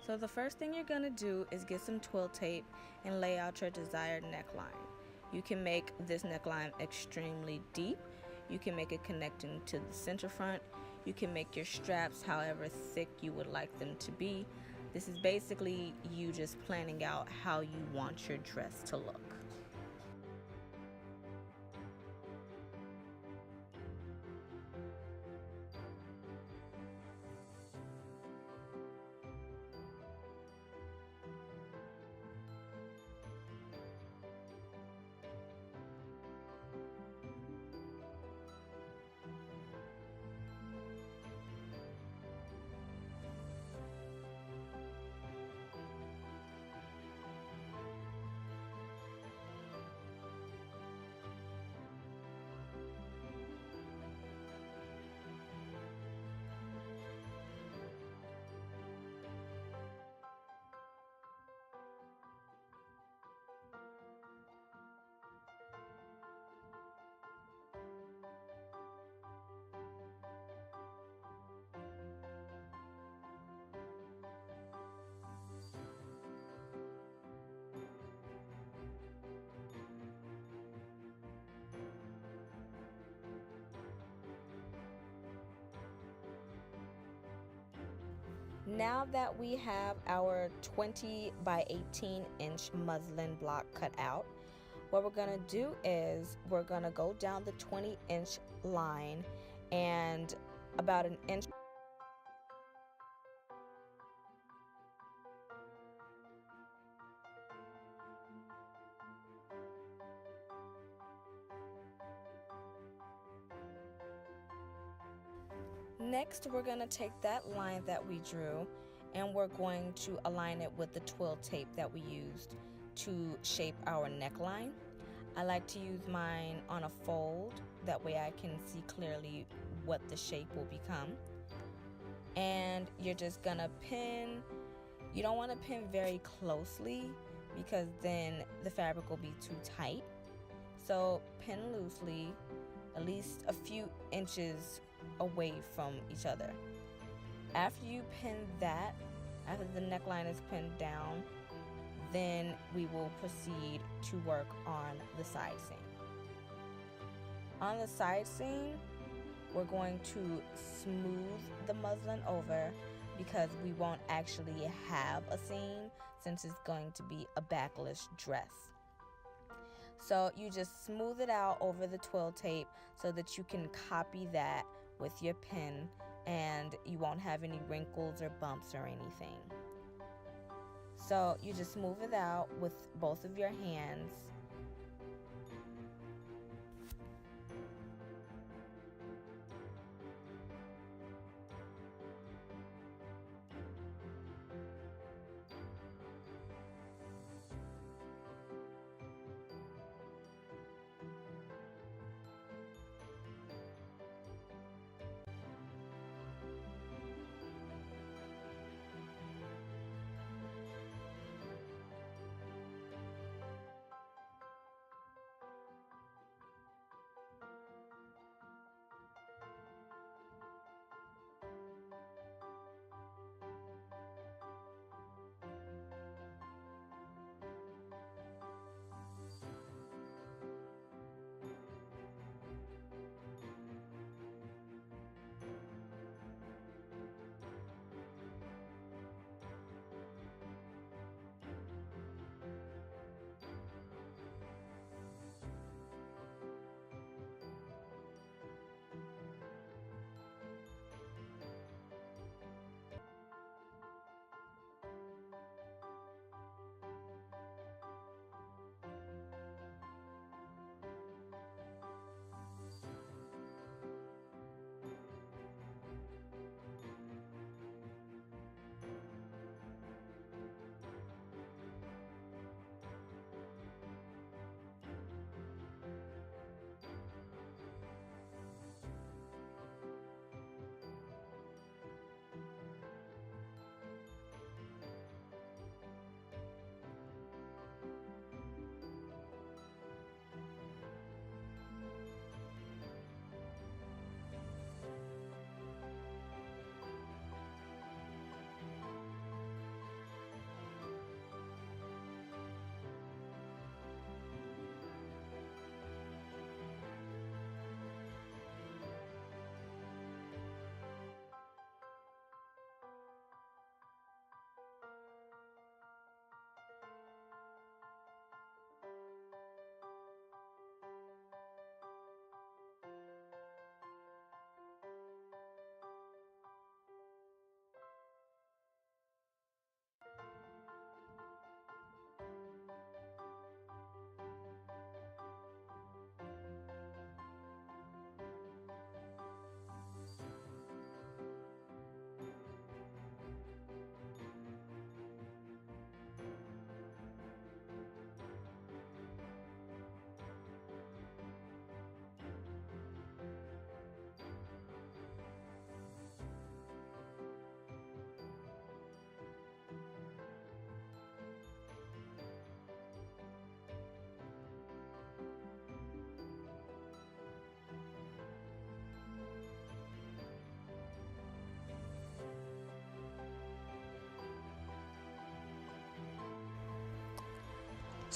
So the first thing you're going to do is get some twill tape and lay out your desired neckline. You can make this neckline extremely deep. You can make it connecting to the center front. You can make your straps however thick you would like them to be. This is basically you just planning out how you want your dress to look. Now that we have our 20 by 18 inch muslin block cut out, what we're going to do is we're going to go down the 20-inch line and about an inch. Next, we're going to take that line that we drew and we're going to align it with the twill tape that we used to shape our neckline. I like to use mine on a fold, that way I can see clearly what the shape will become. And you're just going to pin. You don't want to pin very closely because then the fabric will be too tight. So pin loosely, at least a few inches away from each other. After you pin that, after the neckline is pinned down, then we will proceed to work on the side seam. On the side seam, we're going to smooth the muslin over because we won't actually have a seam since it's going to be a backless dress. So you just smooth it out over the twill tape so that you can copy that with your pen and you won't have any wrinkles or bumps or anything. So you just smooth it out with both of your hands.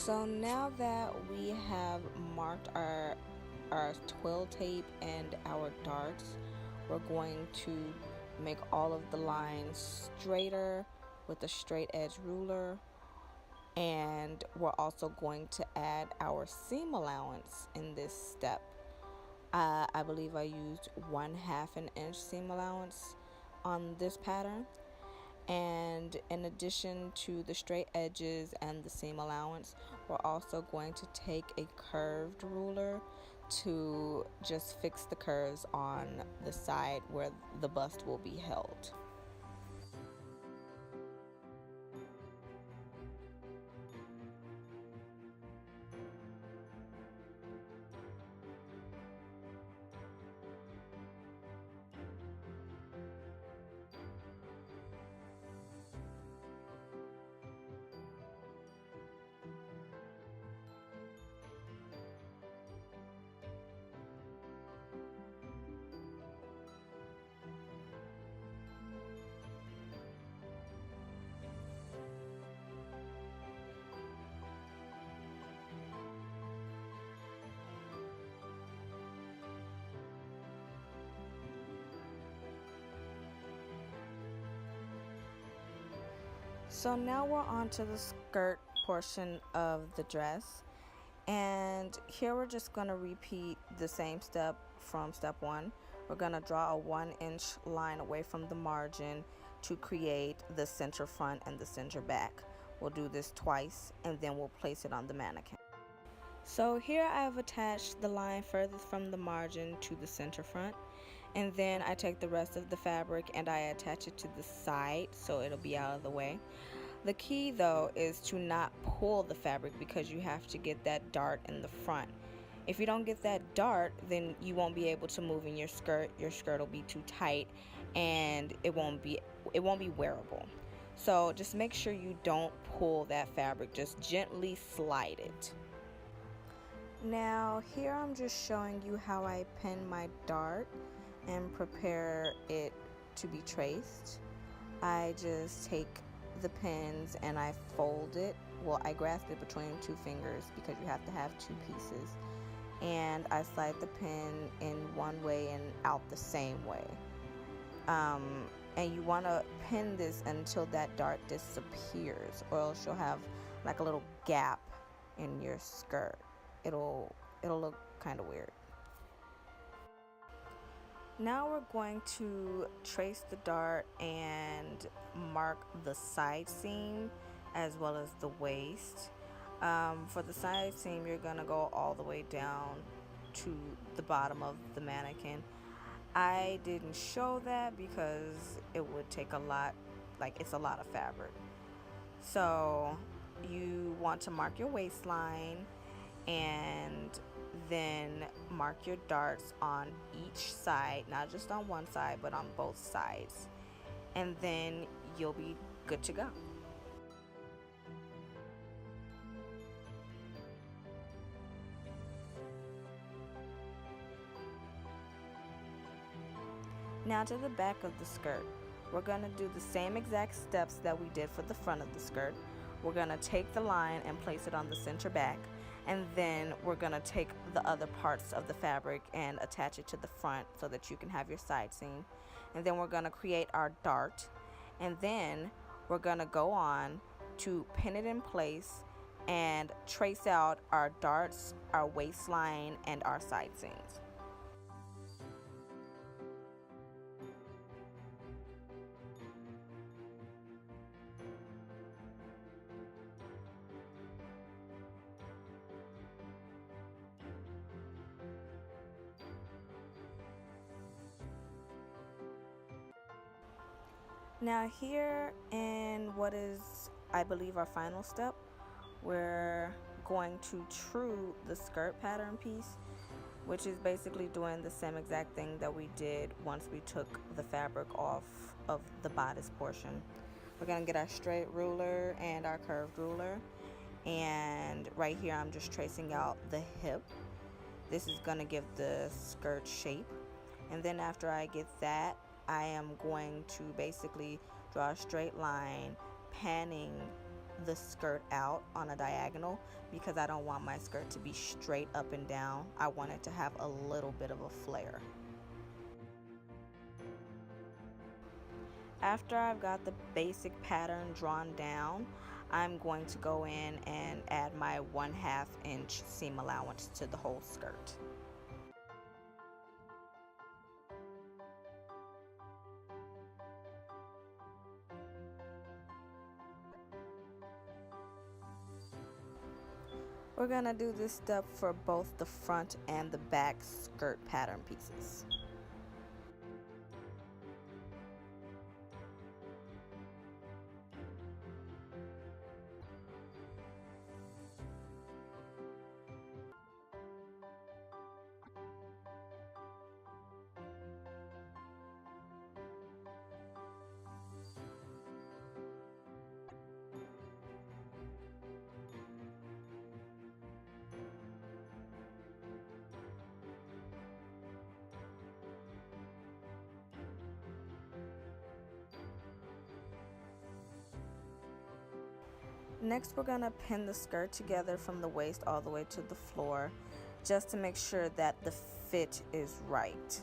So now that we have marked our twill tape and our darts, we're going to make all of the lines straighter with a straight edge ruler, and we're also going to add our seam allowance in this step. I believe I used 1/2 inch seam allowance on this pattern. And in addition to the straight edges and the seam allowance, we're also going to take a curved ruler to just fix the curves on the side where the bust will be held. So now we're on to the skirt portion of the dress, and here we're just going to repeat the same step from step 1. We're going to draw a 1-inch line away from the margin to create the center front and the center back. We'll do this twice, and then we'll place it on the mannequin. So here I've attached the line furthest from the margin to the center front, and then I take the rest of the fabric and I attach it to the side so it'll be out of the way. The key though is to not pull the fabric, because you have to get that dart in the front. If you don't get that dart, then you won't be able to move in your skirt. Your skirt will be too tight and it won't be wearable. So just make sure you don't pull that fabric, just gently slide it. Now here I'm just showing you how I pin my dart and prepare it to be traced. I just take the pins and I fold it. Well, I grasp it between 2 fingers because you have to have 2 pieces. And I slide the pin in one way and out the same way. And you want to pin this until that dart disappears, or else you'll have like a little gap in your skirt. It'll look kind of weird. Now we're going to trace the dart and mark the side seam as well as the waist. For the side seam, you're gonna go all the way down to the bottom of the mannequin. I didn't show that because it would take a lot, it's a lot of fabric. So you want to mark your waistline and then mark your darts on each side, not just on one side but on both sides, and then you'll be good to go. Now to the back of the skirt. We're going to do the same exact steps that we did for the front of the skirt. We're going to take the line and place it on the center back, and then we're going to take the other parts of the fabric and attach it to the front so that you can have your side seam. And then we're going to create our dart, and then we're going to go on to pin it in place and trace out our darts, our waistline, and our side seams. Now here in what is, I believe, our final step, we're going to true the skirt pattern piece, which is basically doing the same exact thing that we did once we took the fabric off of the bodice portion. We're going to get our straight ruler and our curved ruler, and right here I'm just tracing out the hip. This is going to give the skirt shape, and then after I get that, I am going to basically draw a straight line, panning the skirt out on a diagonal because I don't want my skirt to be straight up and down. I want it to have a little bit of a flare. After I've got the basic pattern drawn down, I'm going to go in and add my 1/2 inch seam allowance to the whole skirt. We're gonna do this step for both the front and the back skirt pattern pieces. Next, we're going to pin the skirt together from the waist all the way to the floor, just to make sure that the fit is right.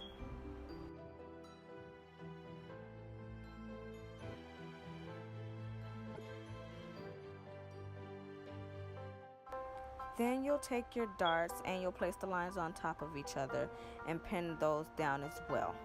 Then you'll take your darts and you'll place the lines on top of each other and pin those down as well.